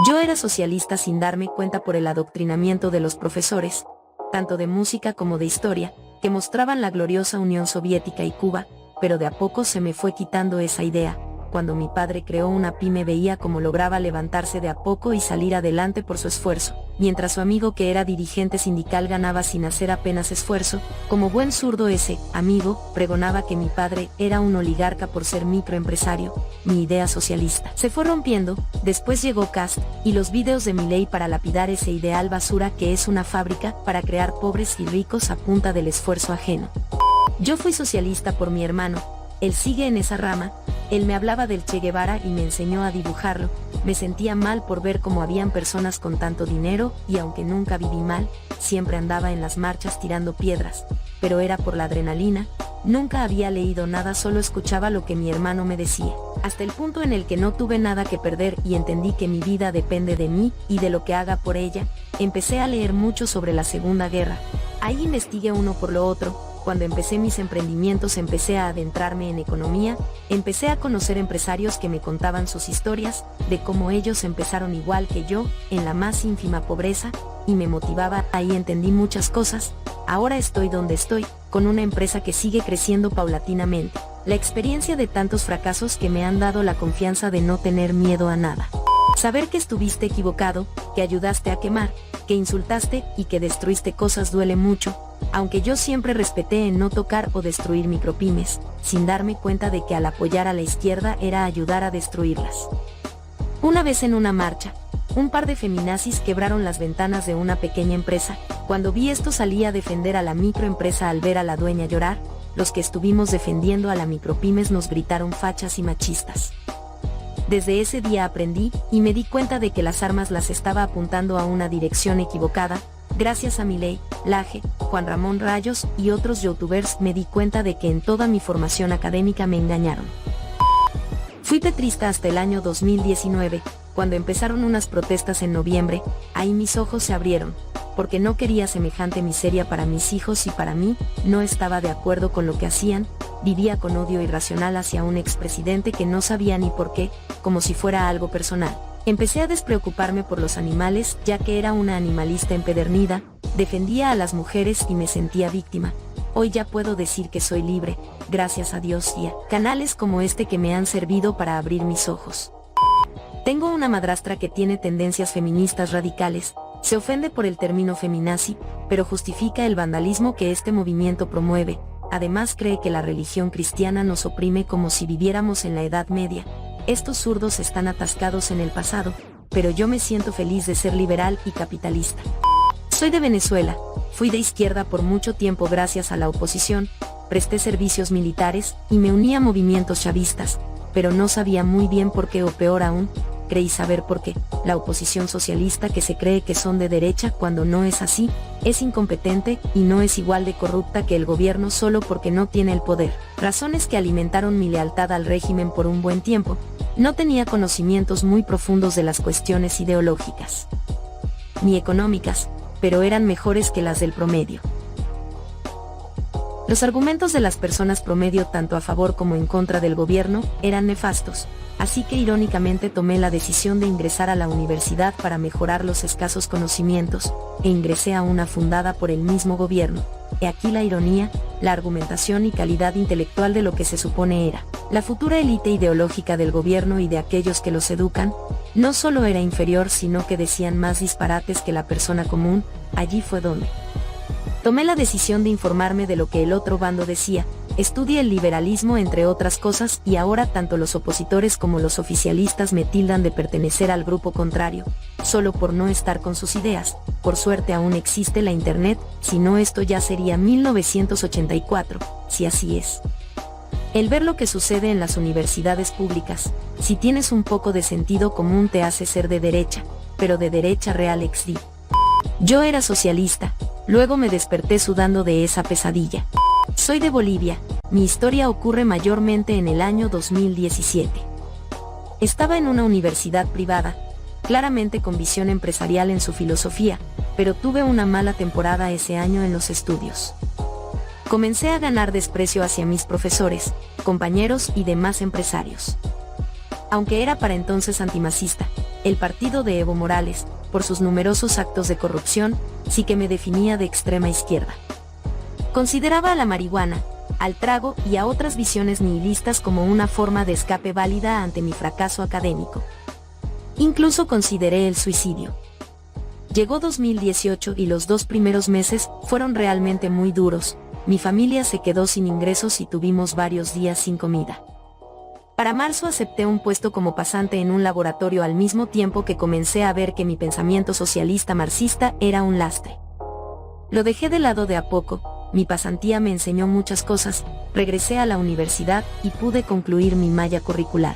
Yo era socialista sin darme cuenta por el adoctrinamiento de los profesores, tanto de música como de historia, que mostraban la gloriosa Unión Soviética y Cuba, pero de a poco se me fue quitando esa idea. Cuando mi padre creó una pyme veía cómo lograba levantarse de a poco y salir adelante por su esfuerzo, mientras su amigo que era dirigente sindical ganaba sin hacer apenas esfuerzo. Como buen zurdo ese amigo pregonaba que mi padre era un oligarca por ser microempresario. Mi idea socialista se fue rompiendo. Después llegó Cast y los videos de Milei para lapidar ese ideal basura que es una fábrica para crear pobres y ricos a punta del esfuerzo ajeno. Yo fui socialista por mi hermano, él sigue en esa rama. Él me hablaba del Che Guevara y me enseñó a dibujarlo. Me sentía mal por ver cómo habían personas con tanto dinero y aunque nunca viví mal, siempre andaba en las marchas tirando piedras, pero era por la adrenalina. Nunca había leído nada, solo escuchaba lo que mi hermano me decía, hasta el punto en el que no tuve nada que perder y entendí que mi vida depende de mí y de lo que haga por ella. Empecé a leer mucho sobre la Segunda Guerra. Ahí investigué uno por lo otro. Cuando empecé mis emprendimientos empecé a adentrarme en economía, empecé a conocer empresarios que me contaban sus historias, de cómo ellos empezaron igual que yo, en la más ínfima pobreza, y me motivaba. Ahí entendí muchas cosas. Ahora estoy donde estoy, con una empresa que sigue creciendo paulatinamente. La experiencia de tantos fracasos que me han dado la confianza de no tener miedo a nada. Saber que estuviste equivocado, que ayudaste a quemar, que insultaste y que destruiste cosas duele mucho, aunque yo siempre respeté en no tocar o destruir micropymes, sin darme cuenta de que al apoyar a la izquierda era ayudar a destruirlas. Una vez en una marcha, un par de feminazis quebraron las ventanas de una pequeña empresa. Cuando vi esto salí a defender a la microempresa. Al ver a la dueña llorar, los que estuvimos defendiendo a la micropymes nos gritaron fachas y machistas. Desde ese día aprendí y me di cuenta de que las armas las estaba apuntando a una dirección equivocada. Gracias a Milei, Laje, Juan Ramón Rayos y otros youtubers me di cuenta de que en toda mi formación académica me engañaron. Fui petrista hasta el año 2019, cuando empezaron unas protestas en noviembre. Ahí mis ojos se abrieron, porque no quería semejante miseria para mis hijos y para mí. No estaba de acuerdo con lo que hacían. Vivía con odio irracional hacia un expresidente que no sabía ni por qué, como si fuera algo personal. Empecé a despreocuparme por los animales, ya que era una animalista empedernida, defendía a las mujeres y me sentía víctima. Hoy ya puedo decir que soy libre, gracias a Dios y a canales como este que me han servido para abrir mis ojos. Tengo una madrastra que tiene tendencias feministas radicales, se ofende por el término feminazi, pero justifica el vandalismo que este movimiento promueve. Además cree que la religión cristiana nos oprime como si viviéramos en la Edad Media. Estos zurdos están atascados en el pasado, pero yo me siento feliz de ser liberal y capitalista. Soy de Venezuela, fui de izquierda por mucho tiempo gracias a la oposición, presté servicios militares y me uní a movimientos chavistas, pero no sabía muy bien por qué, o peor aún, creí saber por qué. La oposición socialista, que se cree que son de derecha cuando no es así, es incompetente y no es igual de corrupta que el gobierno solo porque no tiene el poder. Razones que alimentaron mi lealtad al régimen por un buen tiempo. No tenía conocimientos muy profundos de las cuestiones ideológicas ni económicas, pero eran mejores que las del promedio. Los argumentos de las personas promedio, tanto a favor como en contra del gobierno, eran nefastos, así que irónicamente tomé la decisión de ingresar a la universidad para mejorar los escasos conocimientos, e ingresé a una fundada por el mismo gobierno. He aquí la ironía, la argumentación y calidad intelectual de lo que se supone era la futura élite ideológica del gobierno y de aquellos que los educan. No solo era inferior, sino que decían más disparates que la persona común. Allí fue donde tomé la decisión de informarme de lo que el otro bando decía. Estudié el liberalismo entre otras cosas y ahora tanto los opositores como los oficialistas me tildan de pertenecer al grupo contrario, solo por no estar con sus ideas. Por suerte aún existe la internet, si no esto ya sería 1984, si así es. El ver lo que sucede en las universidades públicas, si tienes un poco de sentido común te hace ser de derecha, pero de derecha real XD. Yo era socialista, luego me desperté sudando de esa pesadilla. Soy de Bolivia, mi historia ocurre mayormente en el año 2017. Estaba en una universidad privada, claramente con visión empresarial en su filosofía, pero tuve una mala temporada ese año en los estudios. Comencé a ganar desprecio hacia mis profesores, compañeros y demás empresarios. Aunque era para entonces antimacista, el partido de Evo Morales, por sus numerosos actos de corrupción, sí que me definía de extrema izquierda. Consideraba a la marihuana, al trago y a otras visiones nihilistas como una forma de escape válida ante mi fracaso académico. Incluso consideré el suicidio. Llegó 2018 y los 2 primeros meses fueron realmente muy duros. Mi familia se quedó sin ingresos y tuvimos varios días sin comida. Para marzo acepté un puesto como pasante en un laboratorio al mismo tiempo que comencé a ver que mi pensamiento socialista marxista era un lastre. Lo dejé de lado de a poco, mi pasantía me enseñó muchas cosas, regresé a la universidad y pude concluir mi malla curricular.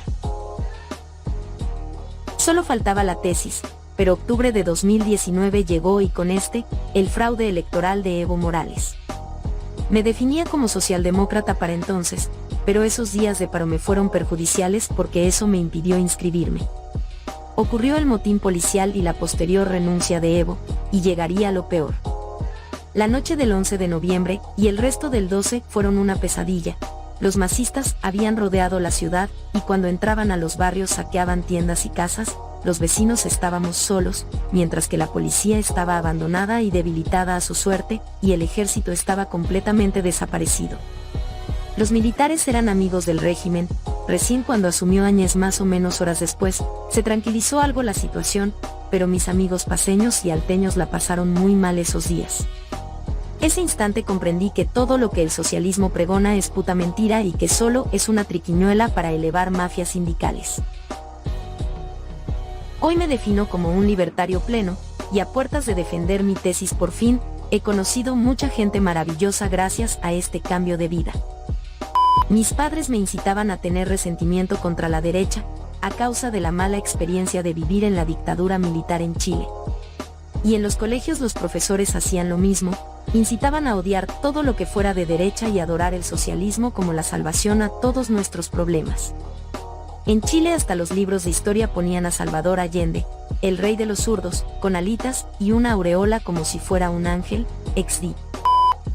Solo faltaba la tesis, pero octubre de 2019 llegó y con el fraude electoral de Evo Morales. Me definía como socialdemócrata para entonces, pero esos días de paro me fueron perjudiciales porque eso me impidió inscribirme. Ocurrió el motín policial y la posterior renuncia de Evo, y llegaría lo peor. La noche del 11 de noviembre y el resto del 12 fueron una pesadilla. Los masistas habían rodeado la ciudad y cuando entraban a los barrios saqueaban tiendas y casas. Los vecinos estábamos solos, mientras que la policía estaba abandonada y debilitada a su suerte, y el ejército estaba completamente desaparecido. Los militares eran amigos del régimen. Recién cuando asumió Áñez más o menos horas después, se tranquilizó algo la situación, pero mis amigos paceños y alteños la pasaron muy mal esos días. Ese instante comprendí que todo lo que el socialismo pregona es puta mentira y que solo es una triquiñuela para elevar mafias sindicales. Hoy me defino como un libertario pleno, y a puertas de defender mi tesis por fin, he conocido mucha gente maravillosa gracias a este cambio de vida. Mis padres me incitaban a tener resentimiento contra la derecha, a causa de la mala experiencia de vivir en la dictadura militar en Chile. Y en los colegios los profesores hacían lo mismo, incitaban a odiar todo lo que fuera de derecha y adorar el socialismo como la salvación a todos nuestros problemas. En Chile hasta los libros de historia ponían a Salvador Allende, el rey de los zurdos, con alitas y una aureola como si fuera un ángel, XD.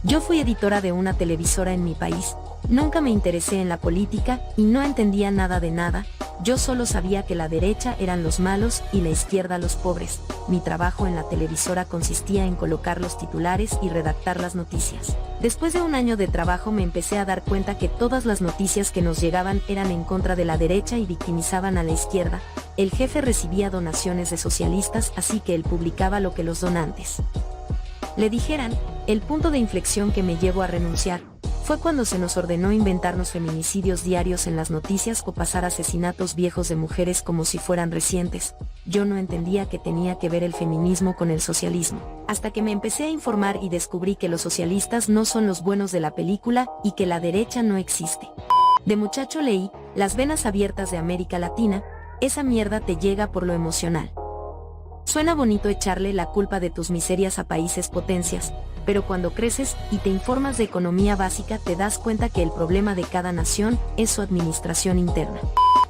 Yo fui editora de una televisora en mi país, nunca me interesé en la política y no entendía nada de nada, yo solo sabía que la derecha eran los malos y la izquierda los pobres. Mi trabajo en la televisora consistía en colocar los titulares y redactar las noticias. Después de un año de trabajo me empecé a dar cuenta que todas las noticias que nos llegaban eran en contra de la derecha y victimizaban a la izquierda. El jefe recibía donaciones de socialistas, así que él publicaba lo que los donantes le dijeran. El punto de inflexión que me llevó a renunciar fue cuando se nos ordenó inventarnos feminicidios diarios en las noticias o pasar asesinatos viejos de mujeres como si fueran recientes. Yo no entendía qué tenía que ver el feminismo con el socialismo, hasta que me empecé a informar y descubrí que los socialistas no son los buenos de la película y que la derecha no existe. De muchacho leí Las venas abiertas de América Latina, esa mierda te llega por lo emocional. Suena bonito echarle la culpa de tus miserias a países potencias, pero cuando creces y te informas de economía básica te das cuenta que el problema de cada nación es su administración interna.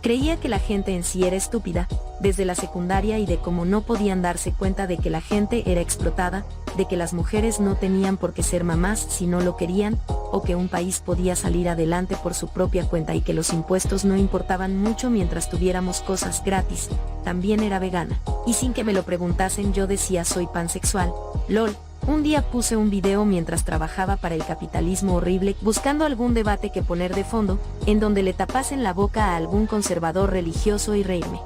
Creía que la gente en sí era estúpida, desde la secundaria, y de cómo no podían darse cuenta de que la gente era explotada, de que las mujeres no tenían por qué ser mamás si no lo querían, o que un país podía salir adelante por su propia cuenta y que los impuestos no importaban mucho mientras tuviéramos cosas gratis. También era vegana, y sin que me lo preguntasen yo decía soy pansexual, lol. Un día puse un video mientras trabajaba para el capitalismo horrible, buscando algún debate que poner de fondo, en donde le tapasen la boca a algún conservador religioso y reírme.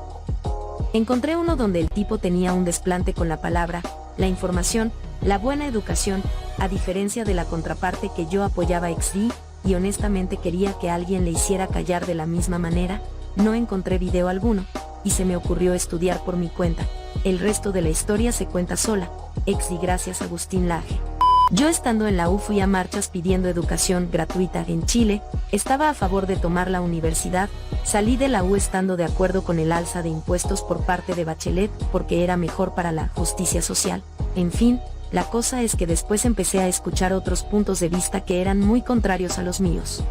Encontré uno donde el tipo tenía un desplante con la palabra, la información, la buena educación, a diferencia de la contraparte que yo apoyaba XD, y honestamente quería que alguien le hiciera callar de la misma manera. No encontré video alguno, y se me ocurrió estudiar por mi cuenta. El resto de la historia se cuenta sola. XD gracias a Agustín Laje. Yo estando en la U fui a marchas pidiendo educación gratuita en Chile, estaba a favor de tomar la universidad, salí de la U estando de acuerdo con el alza de impuestos por parte de Bachelet porque era mejor para la justicia social. En fin, la cosa es que después empecé a escuchar otros puntos de vista que eran muy contrarios a los míos.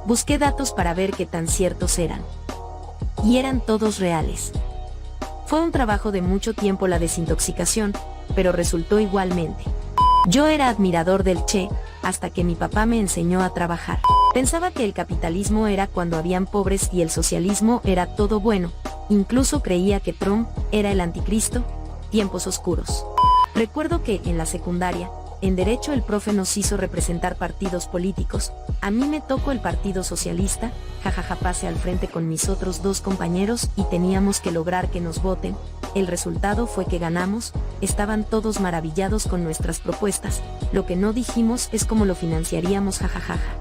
Busqué datos para ver qué tan ciertos eran. Y eran todos reales. Fue un trabajo de mucho tiempo la desintoxicación, pero resultó igualmente. Yo era admirador del Che, hasta que mi papá me enseñó a trabajar. Pensaba que el capitalismo era cuando habían pobres y el socialismo era todo bueno. Incluso creía que Trump era el anticristo. Tiempos oscuros. Recuerdo que, en la secundaria, en Derecho el profe nos hizo representar partidos políticos. A mí me tocó el Partido Socialista, jajaja, pasé al frente con mis otros 2 compañeros y teníamos que lograr que nos voten. El resultado fue que ganamos, estaban todos maravillados con nuestras propuestas. Lo que no dijimos es cómo lo financiaríamos, jajajaja.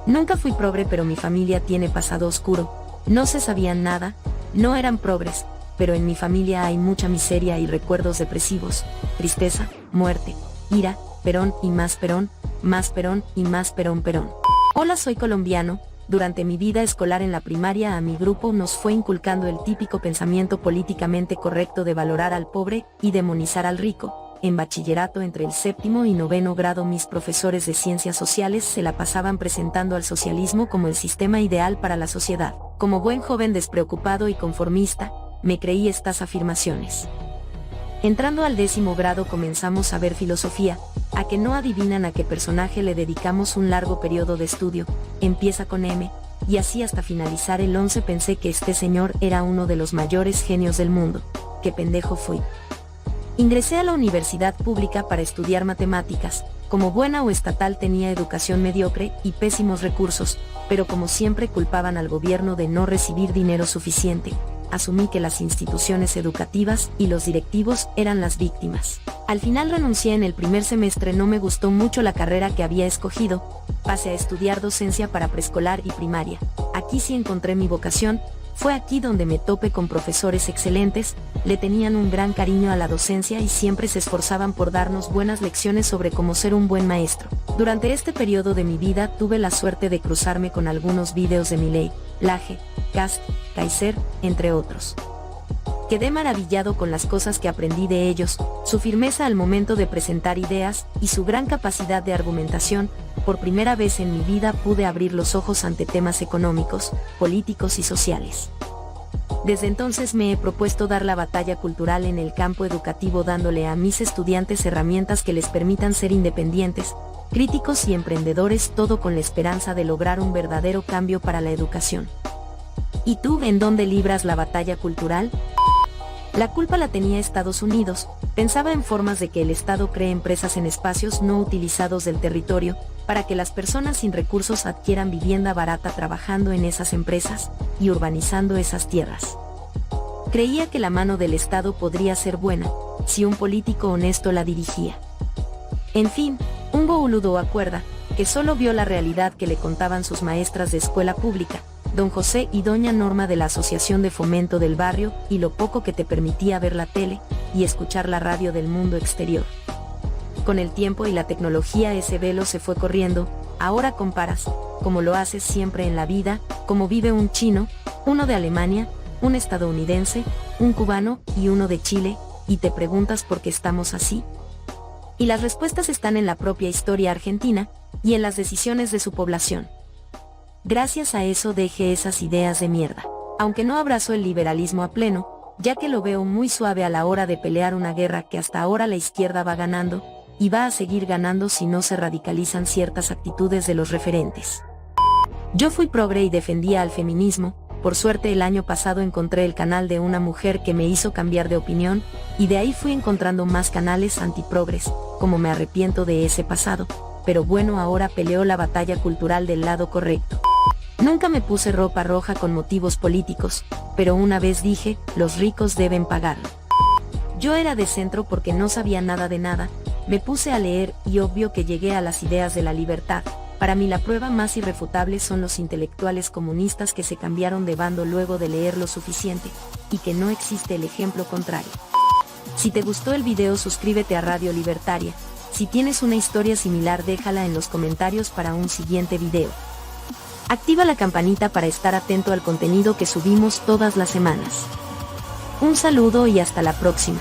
Nunca fui progre, pero mi familia tiene pasado oscuro. No se sabían nada, no eran progres, pero en mi familia hay mucha miseria y recuerdos depresivos, tristeza, muerte, ira, Perón y más Perón, más Perón y más Perón Perón. Hola, soy colombiano. Durante mi vida escolar en la primaria a mi grupo nos fue inculcando el típico pensamiento políticamente correcto de valorar al pobre y demonizar al rico. En bachillerato entre el 7º y 9º grado mis profesores de ciencias sociales se la pasaban presentando al socialismo como el sistema ideal para la sociedad. Como buen joven despreocupado y conformista, me creí estas afirmaciones. Entrando al 10º grado comenzamos a ver filosofía, a que no adivinan a qué personaje le dedicamos un largo periodo de estudio, empieza con M, y así hasta finalizar el 11 pensé que este señor era uno de los mayores genios del mundo. ¡Qué pendejo fui! Ingresé a la universidad pública para estudiar matemáticas. Como buena o estatal tenía educación mediocre y pésimos recursos, pero como siempre culpaban al gobierno de no recibir dinero suficiente. Asumí que las instituciones educativas y los directivos eran las víctimas. Al final renuncié en el primer semestre, no me gustó mucho la carrera que había escogido, pasé a estudiar docencia para preescolar y primaria. Aquí sí encontré mi vocación, fue aquí donde me topé con profesores excelentes, le tenían un gran cariño a la docencia y siempre se esforzaban por darnos buenas lecciones sobre cómo ser un buen maestro. Durante este periodo de mi vida tuve la suerte de cruzarme con algunos videos de Milei, Laje, Kast, Kaiser, entre otros. Quedé maravillado con las cosas que aprendí de ellos, su firmeza al momento de presentar ideas y su gran capacidad de argumentación. Por primera vez en mi vida pude abrir los ojos ante temas económicos, políticos y sociales. Desde entonces me he propuesto dar la batalla cultural en el campo educativo, dándole a mis estudiantes herramientas que les permitan ser independientes, críticos y emprendedores, todo con la esperanza de lograr un verdadero cambio para la educación. ¿Y tú, en dónde libras la batalla cultural? La culpa la tenía Estados Unidos. Pensaba en formas de que el Estado cree empresas en espacios no utilizados del territorio, para que las personas sin recursos adquieran vivienda barata trabajando en esas empresas, y urbanizando esas tierras. Creía que la mano del Estado podría ser buena, si un político honesto la dirigía. En fin, un boludo acuerda, que solo vio la realidad que le contaban sus maestras de escuela pública, don José y doña Norma de la Asociación de Fomento del Barrio, y lo poco que te permitía ver la tele, y escuchar la radio del mundo exterior. Con el tiempo y la tecnología ese velo se fue corriendo, ahora comparas, como lo haces siempre en la vida, cómo vive un chino, uno de Alemania, un estadounidense, un cubano y uno de Chile, y te preguntas por qué estamos así. Y las respuestas están en la propia historia argentina, y en las decisiones de su población. Gracias a eso dejé esas ideas de mierda. Aunque no abrazo el liberalismo a pleno, ya que lo veo muy suave a la hora de pelear una guerra que hasta ahora la izquierda va ganando, y va a seguir ganando si no se radicalizan ciertas actitudes de los referentes. Yo fui progre y defendía al feminismo. Por suerte el año pasado encontré el canal de una mujer que me hizo cambiar de opinión, y de ahí fui encontrando más canales antiprogres, como me arrepiento de ese pasado, pero bueno, ahora peleo la batalla cultural del lado correcto. Nunca me puse ropa roja con motivos políticos, pero una vez dije, los ricos deben pagarlo. Yo era de centro porque no sabía nada de nada, me puse a leer y obvio que llegué a las ideas de la libertad. Para mí la prueba más irrefutable son los intelectuales comunistas que se cambiaron de bando luego de leer lo suficiente, y que no existe el ejemplo contrario. Si te gustó el video, suscríbete a Radio Libertaria. Si tienes una historia similar, déjala en los comentarios para un siguiente video. Activa la campanita para estar atento al contenido que subimos todas las semanas. Un saludo y hasta la próxima.